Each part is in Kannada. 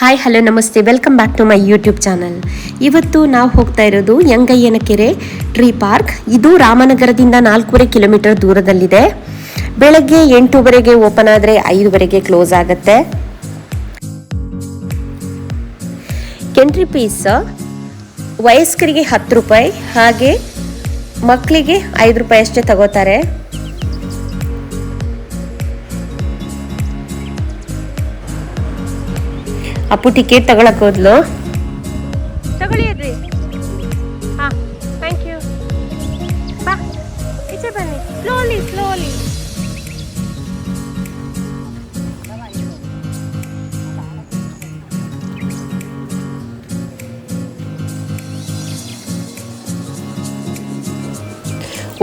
ಹಾಯ್ ಹಲೋ ನಮಸ್ತೆ, welcome back to my YouTube channel. ಇವತ್ತು ನಾವು ಹೋಗ್ತಾ ಇರೋದು ಯಂಗಯ್ಯನಕೆರೆ ಟ್ರೀ ಪಾರ್ಕ್. ಇದು ರಾಮನಗರದಿಂದ 4.5 ಕಿಲೋಮೀಟರ್ ದೂರದಲ್ಲಿದೆ. ಬೆಳಗ್ಗೆ 8:30 ಓಪನ್ ಆದರೆ 5:00 ಕ್ಲೋಸ್ ಆಗುತ್ತೆ. ಎಂಟ್ರಿ ಫೀಸ್ ವಯಸ್ಕರಿಗೆ 10 ರೂಪಾಯಿ, ಹಾಗೆ ಮಕ್ಕಳಿಗೆ 5 ರೂಪಾಯಿ ಅಷ್ಟೇ ತಗೋತಾರೆ. ಅಪ್ಪು ಟಿಕೆಟ್ ತಗೊಳಕ್ ಹೋದ್ಲು. ತಗೊಳ್ಳಿ ಅದ್ರಿ. ಹಾಂ, ಥ್ಯಾಂಕ್ ಯು. ಬಾ, ಈಚೆ ಬನ್ನಿ. Slowly slowly.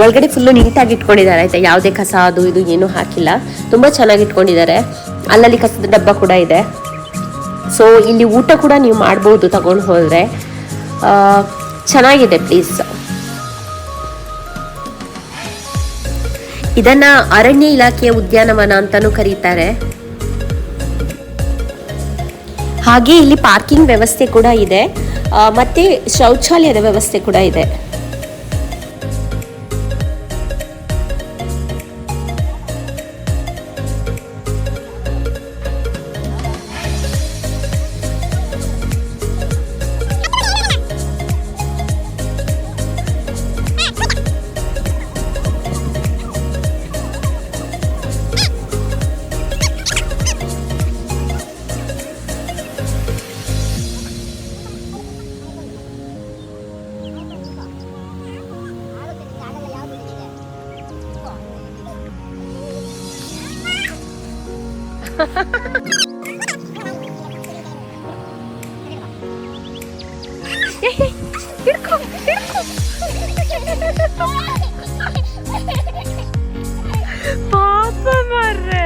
ಒಳಗಡೆ ಫುಲ್ಲು ನೀಟಾಗಿ ಇಟ್ಕೊಂಡಿದ್ದಾರೆ ಆಯ್ತಾ, ಯಾವುದೇ ಕಸ ಅದು ಇದು ಏನೂ ಹಾಕಿಲ್ಲ, ತುಂಬ ಚೆನ್ನಾಗಿ ಇಟ್ಕೊಂಡಿದ್ದಾರೆ. ಅಲ್ಲಲ್ಲಿ ಕಸದ ಡಬ್ಬ ಕೂಡ ಇದೆ. ಸೊ ಇಲ್ಲಿ ಊಟ ಕೂಡ ನೀವು ಮಾಡ್ಬೋದು ತಗೊಂಡು ಹೋದರೆ, ಚೆನ್ನಾಗಿದೆ ಪ್ಲೀಸ್. ಇದನ್ನ ಅರಣ್ಯ ಇಲಾಖೆಯ ಉದ್ಯಾನವನ ಅಂತಾನೂ ಕರೀತಾರೆ. ಹಾಗೆ ಇಲ್ಲಿ ಪಾರ್ಕಿಂಗ್ ವ್ಯವಸ್ಥೆ ಕೂಡ ಇದೆ, ಮತ್ತೆ ಶೌಚಾಲಯದ ವ್ಯವಸ್ಥೆ ಕೂಡ ಇದೆ. ಹಿಡ್ಕೊ ಹಿಡ್ಕೊ. ಪಾಪ ಮಾರ್ರೆ.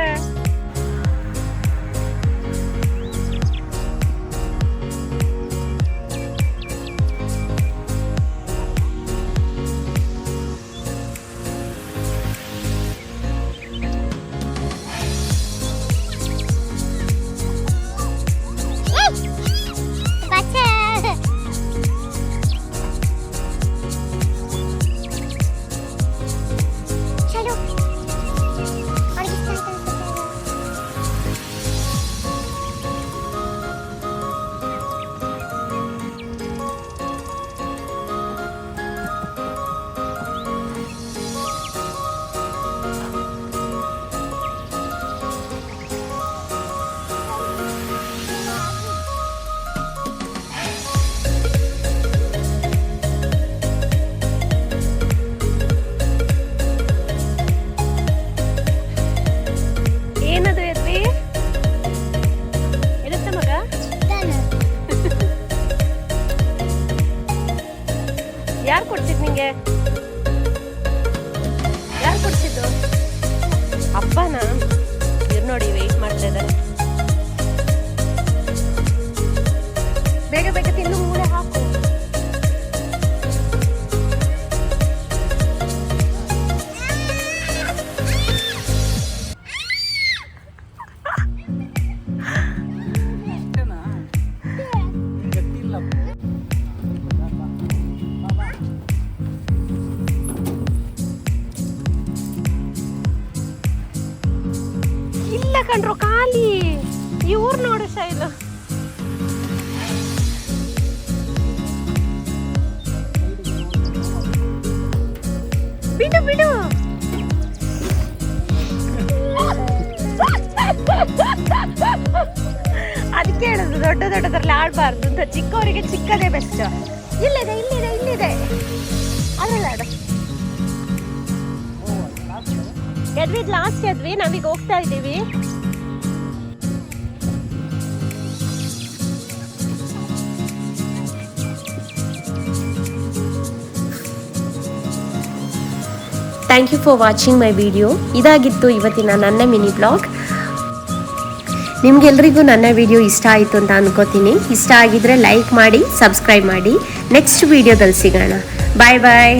ಯಾರು ಕೊಡ್ತಿದ್ ನಿಂಗೆ? ಯಾರು ಕೊಡ್ತಿದ್ದು? ಅಪ್ಪನಾ? ಇವ್ರು ನೋಡಿ ವೆಯ್ಟ್ ಮಾಡ್ತಾ ಇದ್ದಾರೆ. ಬೇಗ ಬೇಗ ತಿನ್ನು, ಮೂಳೆ ಹಾಕು. ಕಂಡ್ರು ಖಾಲಿ. ಇವ್ರು ನೋಡು ಶೈಲು. ಬಿಡು ಬಿಡು. ಅದಕ್ಕೆ ಹೇಳುದು ದೊಡ್ಡ ದೊಡ್ಡದ್ರಲ್ಲಿ ಆಡ್ಬಾರ್ದು ಅಂತ. ಚಿಕ್ಕವರಿಗೆ ಚಿಕ್ಕದೇ ಬೆಸ್ಟ್. ಇಲ್ಲಿದೆ ಇಲ್ಲಿದೆ ಇಲ್ಲಿದೆ, ಅದ್ರಲ್ಲಿ ಆಡು. ಎದ್ವಿ, ಲಾಸ್ಟ್ ಎದ್ವಿ, ನಾವೀಗ ಹೋಗ್ತಾ ಇದ್ದೀವಿ. Thank you for watching my video. ಇದಾಗಿತ್ತು ಇವತ್ತಿನ ನನ್ನ ಮಿನಿ ಬ್ಲಾಗ್. ನಿಮ್ಗೆಲ್ರಿಗೂ ನನ್ನ ವಿಡಿಯೋ ಇಷ್ಟ ಆಯಿತು ಅಂತ ಅನ್ಕೋತೀನಿ. ಇಷ್ಟ ಆಗಿದ್ರೆ ಲೈಕ್ ಮಾಡಿ, ಸಬ್ಸ್ಕ್ರೈಬ್ ಮಾಡಿ. ನೆಕ್ಸ್ಟ್ ವಿಡಿಯೋದಲ್ಲಿ ಸಿಗೋಣ. ಬಾಯ್ ಬಾಯ್.